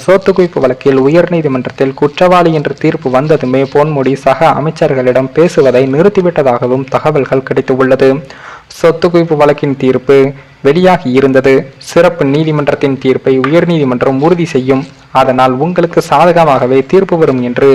சொத்து குவிப்பு வழக்கில் உயர்நீதிமன்றத்தில் குற்றவாளி என்று தீர்ப்பு வந்ததுமே பொன்முடி சக அமைச்சர்களிடம் பேசுவதை நிறுத்திவிட்டதாகவும் தகவல்கள் கிடைத்துள்ளது. சொத்து குவிப்பு வழக்கின் தீர்ப்பு வெளியாகி இருந்தது. சிறப்பு நீதிமன்றத்தின் தீர்ப்பை உயர்நீதிமன்றம் உறுதி செய்யும், அதனால் உங்களுக்கு சாதகமாகவே தீர்ப்பு வரும் என்று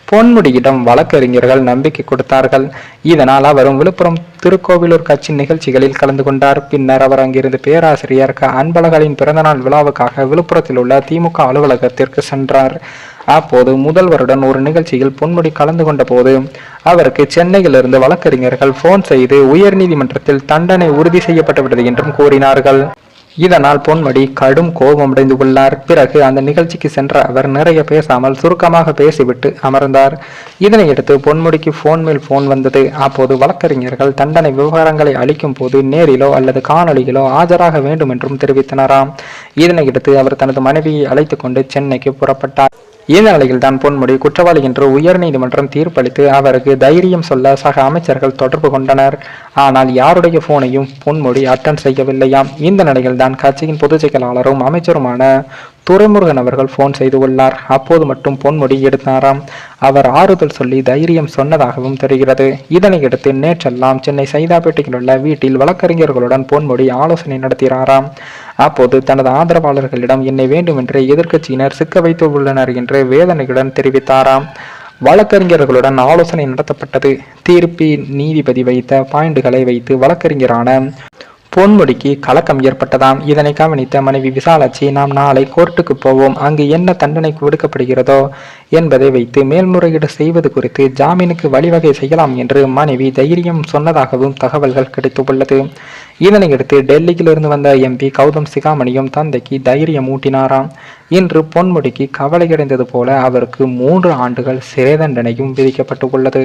பொன்முடியிடம் வழக்கறிஞர்கள் நம்பிக்கை கொடுத்தார்கள். இதனால் அவரும் விழுப்புரம் திருக்கோவிலூர் கட்சி நிகழ்ச்சிகளில் கலந்து கொண்டார். பின்னர் அவர் அங்கிருந்து பேராசிரியர் அன்பழகனின் பிறந்தநாள் விழாவுக்காக விழுப்புரத்தில் உள்ள திமுக அலுவலகத்திற்கு சென்றார். அப்போது முதல்வருடன் ஒரு நிகழ்ச்சியில் பொன்முடி கலந்து கொண்ட போது அவருக்கு சென்னையிலிருந்து வழக்கறிஞர்கள் போன் செய்து உயர்நீதிமன்றத்தில் தண்டனை உறுதி செய்யப்பட்டுவிட்டது என்றும் கூறினார்கள். இதனால் பொன்முடி கடும் கோபமடைந்து உள்ளார். பிறகு அந்த நிகழ்ச்சிக்கு சென்ற அவர் நிறைய பேசாமல் சுருக்கமாக பேசிவிட்டு அமர்ந்தார். இதனையடுத்து பொன்முடிக்கு போன் மேல் போன் வந்தது. அப்போது வழக்கறிஞர்கள் தண்டனை விவகாரங்களை அளிக்கும் போது நேரிலோ அல்லது காணொலியிலோ ஆஜராக வேண்டும் என்றும் தெரிவித்தனராம். இதனையடுத்து அவர் தனது மனைவியை அழைத்துக் கொண்டு சென்னைக்கு புறப்பட்டார். இந்த நிலையில் தான் பொன்முடி குற்றவாளி என்று உயர்நீதிமன்றம் தீர்ப்பளித்து அவருக்கு தைரியம் சொல்ல சக அமைச்சர்கள் தொடர்பு கொண்டனர். ஆனால் யாருடைய போனையும் பொன்முடி அட்டன் செய்யவில்லையாம். இந்த நிலையில் தான் கட்சியின் பொதுச் செயலாளரும் அமைச்சருமான துரைமுருகன் அவர்கள் போன் செய்து உள்ளார். அப்போது மட்டும் பொன்முடி எடுத்தாராம். அவர் ஆறுதல் சொல்லி தைரியம் சொன்னதாகவும் தெரிகிறது. இதனையடுத்து நேற்றெல்லாம் சென்னை சைதாப்பேட்டையில் உள்ள வீட்டில் வழக்கறிஞர்களுடன் பொன்முடி ஆலோசனை நடத்தினாராம். அப்போது தனது ஆதரவாளர்களிடம் என்னை வேண்டுமென்றே எதிர்க்கட்சியினர் சிக்க வைத்து உள்ளனர் என்று வேதனையுடன் தெரிவித்தாராம். வழக்கறிஞர்களுடன் ஆலோசனை நடத்தப்பட்டது. தீர்ப்பில் நீதிபதி வைத்த பாயிண்டுகளை வைத்து வழக்கறிஞரான பொன்முடிக்கு கலக்கம் ஏற்பட்டதாம். இதனை கவனித்த மனைவி விசாலாட்சி, நாம் நாளை கோர்ட்டுக்கு போவோம், அங்கு என்ன தண்டனை கொடுக்கப்படுகிறதோ என்பதை வைத்து மேல்முறையீடு செய்வது குறித்து ஜாமீனுக்கு வழிவகை செய்யலாம் என்று மனைவி தைரியம் சொன்னதாகவும் தகவல்கள் கிடைத்துள்ளது. இதனையடுத்து டெல்லியிலிருந்து வந்த MP கௌதம் சிகாமணியும் தந்தைக்கு தைரியம் ஊட்டினாராம். இன்று பொன்முடிக்கு கவலையடைந்தது போல அவருக்கு 3 ஆண்டுகள் சிறை தண்டனையும் விதிக்கப்பட்டு உள்ளது.